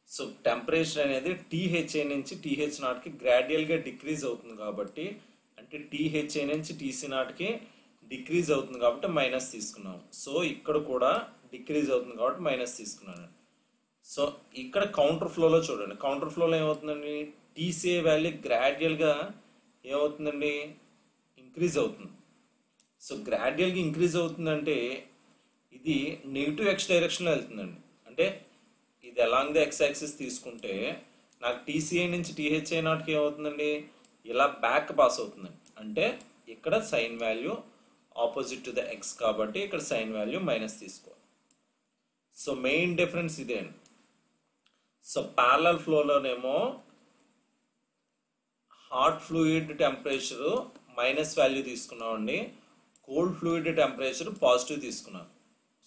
So temperature అనేది THA నుంచి TH నాట్కి గ్రాడ్యువల్గా డిక్రీజ్ అవుతుంది కాబట్టి, అంటే THA నుంచి TC నాట్కి డిక్రీజ్ అవుతుంది కాబట్టి మైనస్ తీసుకున్నాం. సో ఇక్కడ కూడా డిక్రీజ్ అవుతుంది కాబట్టి మైనస్ తీసుకున్నాను. సో ఇక్కడ కౌంటర్ ఫ్లోలో చూడండి, కౌంటర్ ఫ్లోలో ఏమవుతుందండి, TCA వాల్యూ గ్రాడ్యువల్గా ఏమవుతుందండి, ఇంక్రీజ్ అవుతుంది. సో గ్రాడ్యువల్గా ఇంక్రీజ్ అవుతుందంటే ఇది నెగిటివ్ ఎక్స్ డైరెక్షన్లో వెళ్తుందండి. అంటే ఇది అలాంగ్ ద ఎక్స్ యాక్సిస్ తీసుకుంటే నాకు TCA నుంచి THA నాట్కి ఏమవుతుందండి, ఇలా బ్యాక్ పాస్ అవుతుందండి. అంటే ఇక్కడ sign value opposite to the x కాబట్టి ఇక్కడ సైన్ వాల్యూ మైనస్ తీసుకోవాలి. సో మెయిన్ డిఫరెన్స్ ఇదే అండి. సో ప్యారలల్ ఫ్లోలోనేమో hot fluid temperature minus value తీసుకున్నామండి, కోల్డ్ ఫ్లూయిడ్ టెంపరేచర్ పాజిటివ్ తీసుకున్నాను.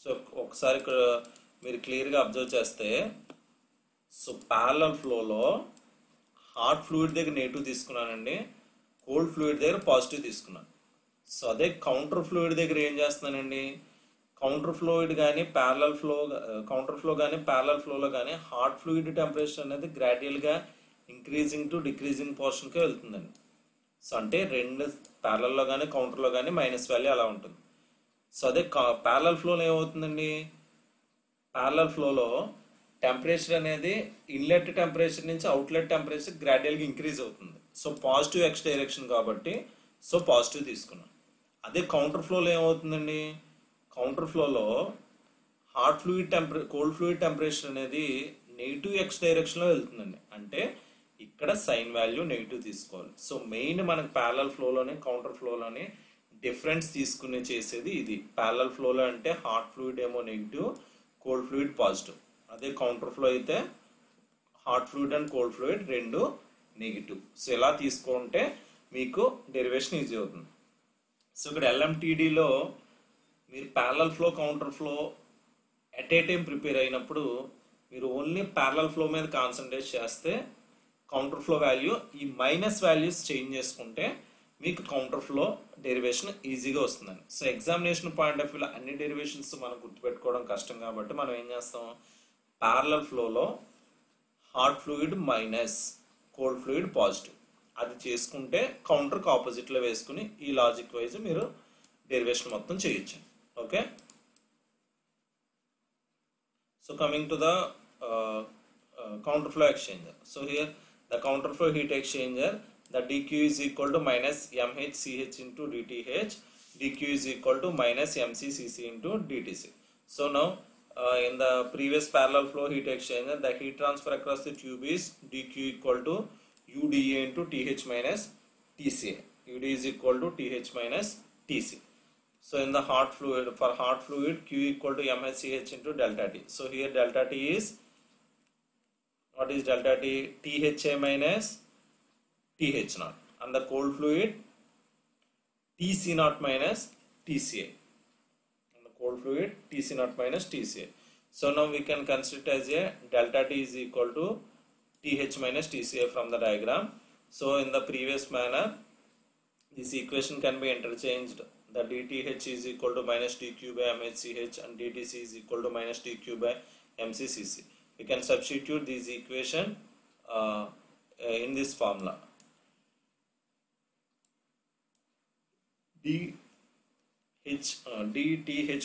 సో ఒకసారి ఇక్కడ మీరు క్లియర్గా అబ్జర్వ్ చేస్తే, సో ప్యారలల్ ఫ్లోలో హాట్ ఫ్లూయిడ్ దగ్గర నెగిటివ్ తీసుకున్నానండి, కోల్డ్ ఫ్లూయిడ్ దగ్గర పాజిటివ్ తీసుకున్నాను. సో అదే కౌంటర్ ఫ్లూయిడ్ దగ్గర ఏం చేస్తున్నానండి, కౌంటర్ ఫ్లూయిడ్ కానీ ప్యారలల్ ఫ్లో, కౌంటర్ ఫ్లో కానీ ప్యారలల్ ఫ్లోలో కానీ హాట్ ఫ్లూయిడ్ టెంపరేచర్ అనేది గ్రాడ్యువల్గా ఇంక్రీజింగ్ టు డిక్రీజింగ్ పోర్షన్కే వెళ్తుందండి. సో అంటే రెండు ప్యారలల్లో కానీ కౌంటర్లో కానీ మైనస్ వాల్యూ అలా ఉంటుంది. సో అదే ప్యారలల్ ఫ్లోలో ఏమవుతుందండి, ప్యారలల్ ఫ్లోలో టెంపరేచర్ అనేది ఇన్లెట్ టెంపరేచర్ నుంచి అవుట్లెట్ టెంపరేచర్ గ్రాడ్యువల్గా ఇంక్రీజ్ అవుతుంది. సో పాజిటివ్ ఎక్స్ డైరెక్షన్ కాబట్టి సో పాజిటివ్ తీసుకున్నాం. అదే కౌంటర్ ఫ్లోలో ఏమవుతుందండి, కౌంటర్ ఫ్లోలో hot fluid cold fluid temperature అనేది నెగిటివ్ ఎక్స్ డైరెక్షన్లో వెళ్తుందండి. అంటే ఇక్కడ సైన్ వాల్యూ నెగిటివ్ తీసుకోవాలి. సో మెయిన్ మనకు ప్యారలల్ ఫ్లోలోనే కౌంటర్ ఫ్లోలోనే డిఫరెన్స్ తీసుకుని చేసేది ఇది. ప్యారలల్ ఫ్లోలో అంటే హాట్ ఫ్లూయిడ్ ఏమో నెగిటివ్, కోల్డ్ ఫ్లూయిడ్ పాజిటివ్. అదే కౌంటర్ ఫ్లో అయితే hot fluid and cold fluid రెండు నెగిటివ్. సో ఇలా తీసుకుంటే మీకు డెరివేషన్ ఈజీ అవుతుంది. సో ఇక్కడ LMTDలో మీరు parallel flow counter flow at a time prepare అయినప్పుడు మీరు ఓన్లీ ప్యారలల్ ఫ్లో మీద కాన్సన్ట్రేట్ చేస్తే కౌంటర్ ఫ్లో వాల్యూ ఈ మైనస్ వాల్యూస్ చేంజ్ చేసుకుంటే మీకు కౌంటర్ ఫ్లో డెరివేషన్ ఈజీగా వస్తుందండి. సో ఎగ్జామినేషన్ పాయింట్ ఆఫ్ వ్యూలో అన్ని డెరివేషన్స్ మనం గుర్తుపెట్టుకోవడం కష్టం కాబట్టి మనం ఏం చేస్తాం, ప్యారలల్ ఫ్లోలో hot fluid minus cold fluid positive అది చేసుకుంటే కౌంటర్కి ఆపోజిట్లో వేసుకుని ఈ లాజిక్ వైజ్ మీరు డెరివేషన్ మొత్తం చేయొచ్చు. Okay, so coming to the counter flow exchanger. So here the counter flow heat exchanger, the dq is equal to minus mhch into dth, dq is equal to minus mccc into dtc. So now in the previous parallel flow heat exchanger, the heat transfer across the tube is dq equal to uda into th minus tca. ud is equal to th minus tc. So in the hot fluid, for hot fluid, q equal to mhch into delta t. So here delta t is, what is delta t? THA minus TH naught. And the cold fluid, TC naught minus TCA. And the cold fluid, TC naught minus TCA. So now we can consider it as a delta T is equal to TH minus TCA from the diagram. So in the previous manner, this equation can be interchanged. The dTh is equal to minus dq by mhch and dTc is equal to minus dq by mccc. We can substitute this equation in this formula. dTh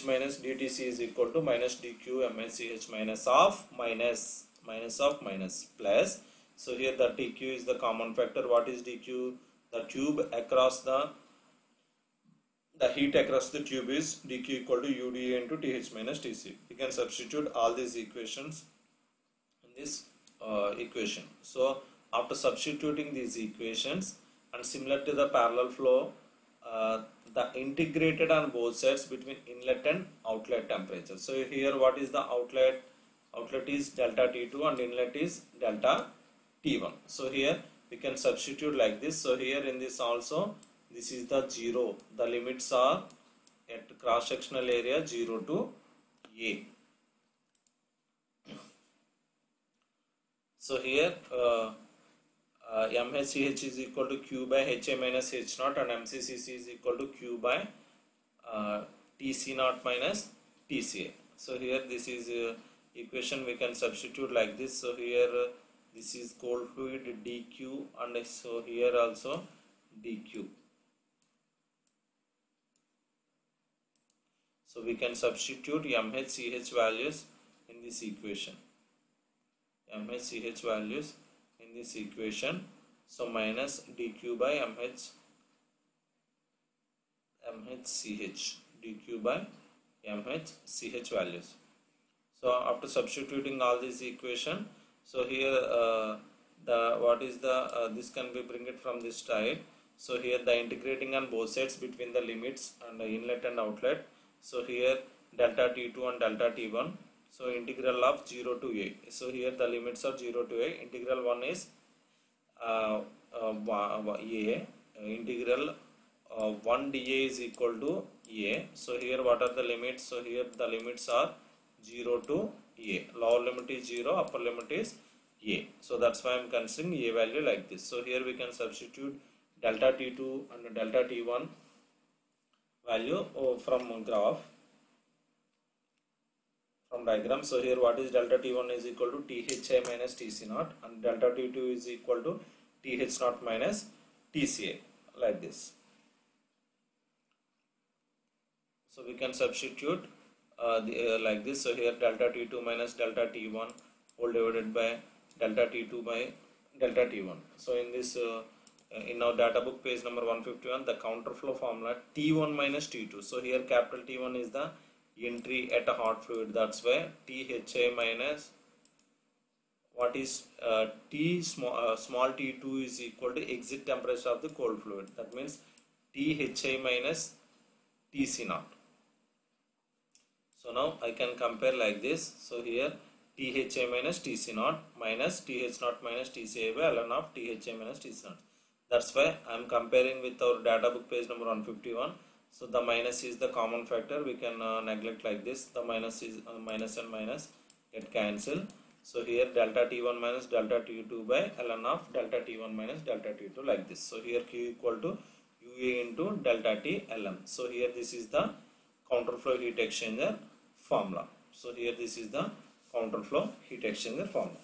minus dTc is equal to minus dq mhch minus of minus plus. So here the dq is the common factor. What is dq? The tube across the heat across the tube is dq equal to uda into th minus tc. We can substitute all these equations in this equation. So after substituting these equations, and similar to the parallel flow, the integrated on both sides between inlet and outlet temperature. So here what is the outlet? Outlet is delta T2 and inlet is delta T1. So here we can substitute like this. So here in this also, this is the 0. The limits are at cross sectional area 0 to A. So here MHCH is equal to Q by HA minus H naught and MCCC is equal to Q by TC naught minus TCA. So here this is equation we can substitute like this. So here this is cold fluid dQ and so here also dQ. So we can substitute MHCH values in this equation. MHCH values in this equation. So minus dQ by MHCH dQ by MHCH values. So after substituting all these equation, so here this can be bring it from this side. So here the integrating on both sides between the limits and the inlet and outlet. So here delta T2 and delta T1. So integral of 0 to A. So here the limits are 0 to A. Integral 1 is A. Integral 1 dA is equal to A. So here what are the limits? So here the limits are 0 to A. Lower limit is 0, upper limit is A. So that's why I am considering A value like this. So here we can substitute delta T2 and delta T1 value from graph, from diagram. So here what is delta T1 is equal to THA minus TC naught and delta T2 is equal to TH naught minus TCA, like this. So we can substitute like this. So here delta T2 minus delta T1 whole divided by delta T2 by delta T1. So in this in our data book page number 151, the counterflow formula T1 minus T2. So here capital T1 is the entry at a hot fluid. That's why THA minus what is small t2 is equal to exit temperature of the cold fluid. That means THA minus TC naught. So now I can compare like this. So here THA minus TC naught minus TH naught minus TCA by ln of THA minus TC naught. That's why I am comparing with our data book page number 151. So the minus is the common factor. We can neglect like this. The minus is minus and minus get cancelled. So here delta T1 minus delta T2 by ln of delta T1 minus delta T2, like this. So here Q equal to UA into delta T ln. So here this is the counterflow heat exchanger formula. So here this is the counterflow heat exchanger formula.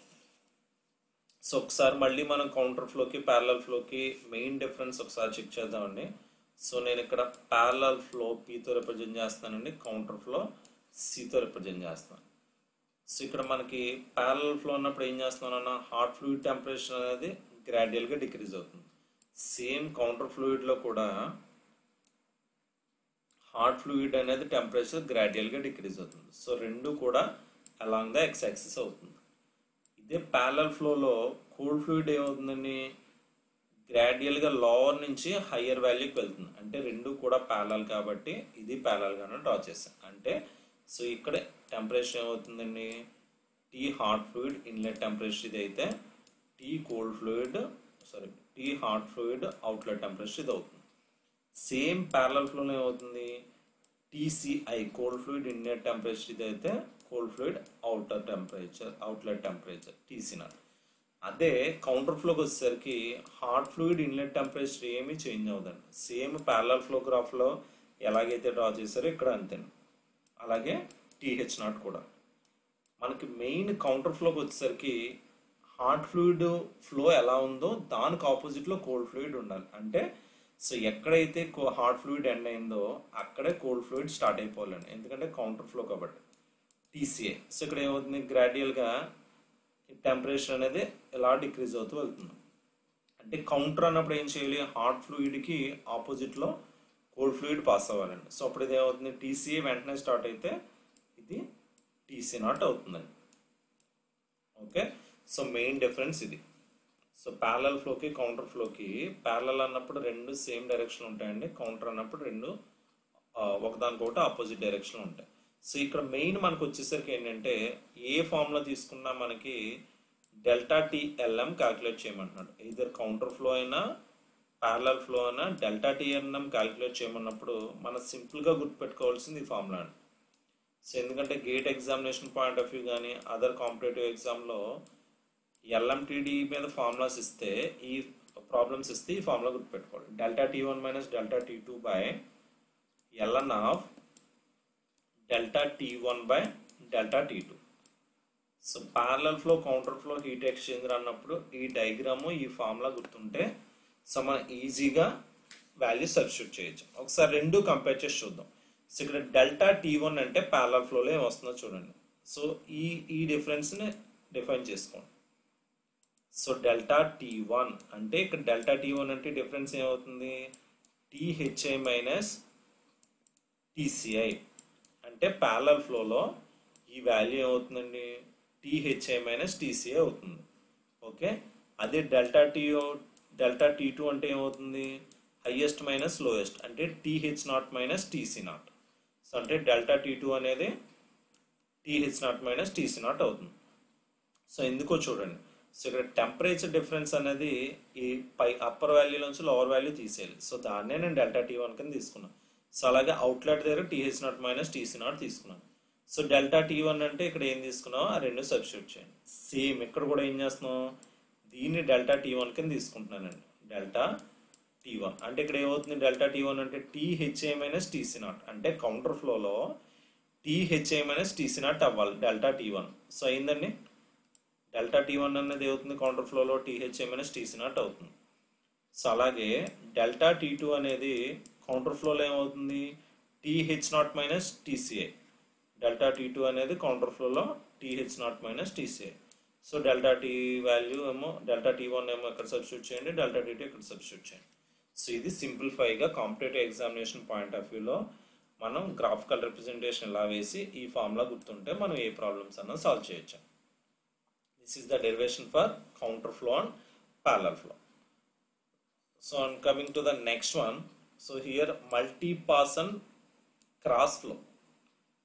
So ఒకసారి మళ్ళీ మనం counter ఫ్లోకి parallel ఫ్లోకి main difference ఒకసారి check చేద్దామండి. So నేను ఇక్కడ parallel flow పీతో represent చేస్తానండి, counter flow సితో represent చేస్తాను. So ఇక్కడ మనకి ప్యారలల్ ఫ్లో ఉన్నప్పుడు ఏం చేస్తున్నానన్నా, హాట్ ఫ్లూయిడ్ టెంపరేచర్ అనేది గ్రాడ్యువల్గా డిక్రీజ్ అవుతుంది. సేమ్ కౌంటర్ ఫ్లూయిడ్లో కూడా హాట్ ఫ్లూయిడ్ అనేది టెంపరేచర్ గ్రాడ్యువల్గా డిక్రీజ్ అవుతుంది. సో రెండు కూడా అలాంగ్ ద ఎక్స్ యాక్సిస్ అవుతుంది. ఇదే ప్యారలల్ ఫ్లోలో కూల్డ్ ఫ్లూయిడ్ ఏమవుతుందండి, గ్రాడ్యువల్గా లోవర్ నుంచి హయ్యర్ వాల్యూకి వెళ్తుంది. అంటే రెండు కూడా ప్యారలల్ కాబట్టి ఇది ప్యారలల్గానే డ్రా చేస్తాను. అంటే సో ఇక్కడ టెంపరేచర్ ఏమవుతుందండి, T hot fluid inlet temperature ఇది అయితే, T hot fluid outlet temperature ఇది అవుతుంది. సేమ్ ప్యారలల్ ఫ్లోలో ఏమవుతుంది, TCI cold fluid inlet temperature ఇది అయితే, cold fluid outlet temperature TC naught. అదే కౌంటర్ ఫ్లోకి వచ్చేసరికి హాట్ ఫ్లూయిడ్ ఇన్లెట్ టెంపరేచర్ ఏమీ చేంజ్ అవ్వదండి. సేమ్ ప్యారలల్ ఫ్లో గ్రాఫ్లో ఎలాగైతే డ్రా చేశారో ఇక్కడ అంతే. అలాగే టీహెచ్ నాట్ కూడా. మనకి మెయిన్ కౌంటర్ ఫ్లోకి వచ్చేసరికి హాట్ ఫ్లూయిడ్ ఫ్లో ఎలా ఉందో దానికి ఆపోజిట్లో కోల్డ్ ఫ్లూయిడ్ ఉండాలి. అంటే సో ఎక్కడైతే హాట్ ఫ్లూయిడ్ ఎండ్ అయిందో అక్కడే కోల్డ్ ఫ్లూయిడ్ స్టార్ట్ అయిపోవాలండి. ఎందుకంటే కౌంటర్ ఫ్లో కాబట్టి టీసీఏ. సో ఇక్కడ ఏమవుతుంది, గ్రాడ్యువల్గా టెంపరేచర్ అనేది ఎలా డిక్రీజ్ అవుతూ వెళ్తుంది. అంటే కౌంటర్ అన్నప్పుడు ఏం చేయాలి, హాట్ ఫ్లూయిడ్కి ఆపోజిట్లో కోల్డ్ ఫ్లూయిడ్ పాస్ అవ్వాలండి. సో అప్పుడు ఇది ఏమవుతుంది, టీసీఏ వెంటనే స్టార్ట్ అయితే ఇది టీసీ నాట్ అవుతుందండి. ఓకే, సో మెయిన్ డిఫరెన్స్ ఇది. సో ప్యారలల్ ఫ్లోకి కౌంటర్ ఫ్లోకి, ప్యారలల్ అన్నప్పుడు రెండు సేమ్ డైరెక్షన్ ఉంటాయండి, కౌంటర్ అన్నప్పుడు రెండు ఒకదానికొకటి ఆపోజిట్ డైరెక్షన్ ఉంటాయి. సో ఇక్కడ మెయిన్ మనకు వచ్చేసరికి ఏంటంటే ఏ ఫార్ములా తీసుకున్నా మనకి డెల్టా టీఎల్ఎం క్యాలిక్యులేట్ చేయమంటున్నాడు. ఇద్దరు కౌంటర్ ఫ్లో అయినా ప్యారలల్ ఫ్లో అయినా డెల్టా టీఎల్ఎం క్యాలిక్యులేట్ చేయమన్నప్పుడు మనం సింపుల్గా గుర్తుపెట్టుకోవాల్సింది ఈ ఫార్ములా అండి. సో ఎందుకంటే GATE examination point of view కానీ అదర్ కాంపిటేటివ్ ఎగ్జామ్లో ఎల్ఎంటీడీ మీద ఫార్ములాస్ ఇస్తే, ఈ ప్రాబ్లమ్స్ ఇస్తే ఈ ఫార్ములా గుర్తుపెట్టుకోవాలి. Delta T one minus delta T two by ln of delta T one by delta T two. So parallel flow counter flow heat exchanger అన్నప్పుడు ఈ డయాగ్రాము ఈ ఫార్ములా గుర్తుంటే సో మనం ఈజీగా వాల్యూ సబ్స్టిట్యూట్ చేయొచ్చు. ఒకసారి రెండు కంపేర్ చేసి చూద్దాం. సో ఇక్కడ డెల్టా టీ1 అంటే ప్యారలల్ ఫ్లోలో ఏం వస్తుందో చూడండి. సో ఈ డిఫరెన్స్ని డిఫైన్ చేసుకోండి. సో డెల్టా టీ1 అంటే ఇక్కడ డెల్టా టీ1 అంటే డిఫరెన్స్ ఏమవుతుంది, టీహెచ్ఐ మైనస్ టీసీఐ. అంటే ప్యారలల్ ఫ్లోలో ఈ వాల్యూ ఏమవుతుందండి, టీహెచ్ఐ మైనస్ టీసీఐ అవుతుంది. ఓకే, అదే డెల్టా టీ2 అంటే ఏమవుతుంది, హైయెస్ట్ మైనస్ లోయెస్ట్ అంటే TH nought minus TC not. So అంటే డెల్టా టీ2 అనేది TH nought minus TC nought అవుతుంది. సో ఎందుకో చూడండి. సో ఇక్కడ టెంపరేచర్ డిఫరెన్స్ అనేది ఈ పై అప్పర్ వాల్యూ నుంచి లోవర్ వాల్యూ తీసేయాలి. సో దాన్నే నేను డెల్టా టీ1 కింద తీసుకున్నాను. సో అలాగే అవుట్లెట్ దగ్గర TH nought minus TC not తీసుకున్నాను. సో డెల్టా టీ1 అంటే ఇక్కడ ఏం తీసుకున్నావు, ఆ రెండు సబ్స్టిట్యూట్ చేయండి. సేమ్ ఇక్కడ కూడా ఏం చేస్తున్నాం, దీన్ని డెల్టా టీ1 కింద తీసుకుంటున్నానండి. డెల్టా టీ1 అంటే ఇక్కడ ఏమవుతుంది, డెల్టా టీ1 అంటే టీహెచ్ఐ మైనస్ టీసీ నాట్. అంటే కౌంటర్ ఫ్లోలో టీహెచ్ఐ మైనస్ టీసీ నాట్ అవ్వాలి డెల్టా టీ1. సో అయిందండి, డెల్టా టీ1 అనేది ఏమవుతుంది, కౌంటర్ ఫ్లోలో టీహెచ్ఐ మైనస్ టీసీ నాట్ అవుతుంది. సో అలాగే డెల్టా టీ2 అనేది కౌంటర్ ఫ్లోలో ఏమవుతుంది, TH nought minus TCI. Delta T two అనేది కౌంటర్ ఫ్లోలో TH nought minus TCI. So delta T value ఏమో డెల్టా టీ1 ఏమో ఇక్కడ సబ్స్టిట్యూట్ చేయండి, డెల్టా టీ2 ఇక్కడ సబ్స్టిట్యూట్ చేయండి. సో ఇది సింప్లిఫైగా కాంపిటేటివ్ ఎగ్జామినేషన్ పాయింట్ ఆఫ్ వ్యూలో మనం గ్రాఫికల్ రిప్రజెంటేషన్ ఇలా వేసి ఈ ఫార్ములా గుర్తుంటే మనం ఏ ప్రాబ్లమ్స్ అన్నా సాల్వ్ చేయొచ్చు. This is the derivation for counter flow and parallel flow. So I'm coming to the next one. So here multi-pass and cross flow.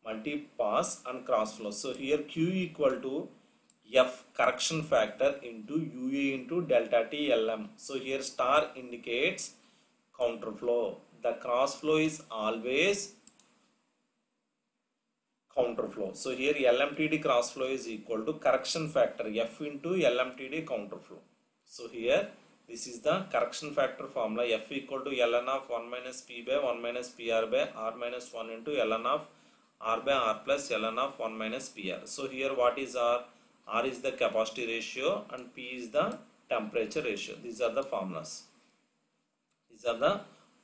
Multi-pass and cross flow. So here Q equal to F correction factor into UA into delta T LM. So here star indicates counter flow. The cross flow is always counter flow. So here LMTD cross flow is equal to correction factor F into LMTD counter flow. So here this is the correction factor formula. F equal to ln of 1 minus P by 1 minus PR by R minus 1 into ln of R by R plus ln of 1 minus PR. So here what is R? R is the capacity ratio and P is the temperature ratio. These are the formulas. These are the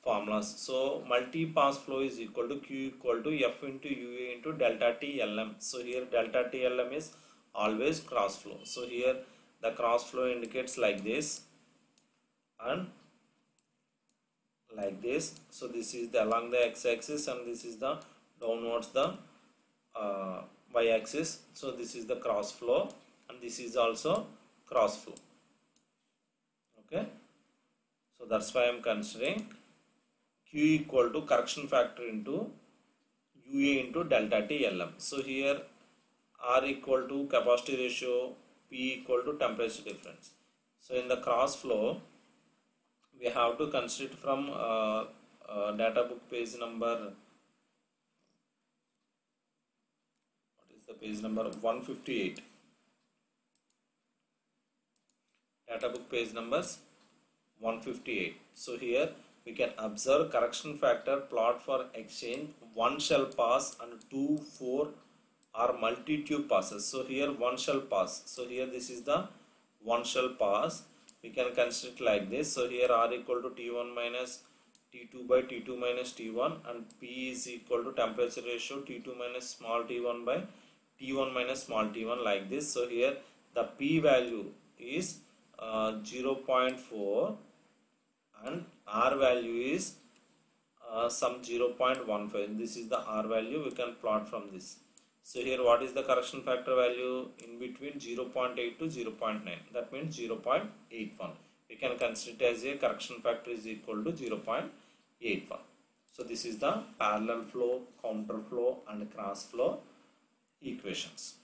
formulas. So multi-pass flow is equal to Q equal to F into UA into delta T LM. So here delta T LM is always cross flow. So here the cross flow indicates like this and like this. So this is the along the x-axis and this is the downwards the y-axis. So this is the cross flow and this is also cross flow. Okay, so that's why I am considering Q equal to correction factor into UA into delta T LM. So here R equal to capacity ratio, P equal to temperature difference. So in the cross flow we have to consider from data book page number, what is the page number, 158. Data book page numbers 158. So here we can observe correction factor plot for exchange. One shall pass and 2, 4 are multi-tube passes. So here one shall pass. So here this is the one shall pass. We can consider it like this. So here R equal to T1 minus T2 by T2 minus T1, and P is equal to temperature ratio T2 minus small t1 by T1 minus small t1, like this. So here the P value is 0.4 and R value is some 0.15. This is the R value. We can plot from this. So here what is the correction factor value? In between 0.8 to 0.9, that means 0.81. We can consider it as a correction factor is equal to 0.81. So this is the parallel flow, counter flow and cross flow equations.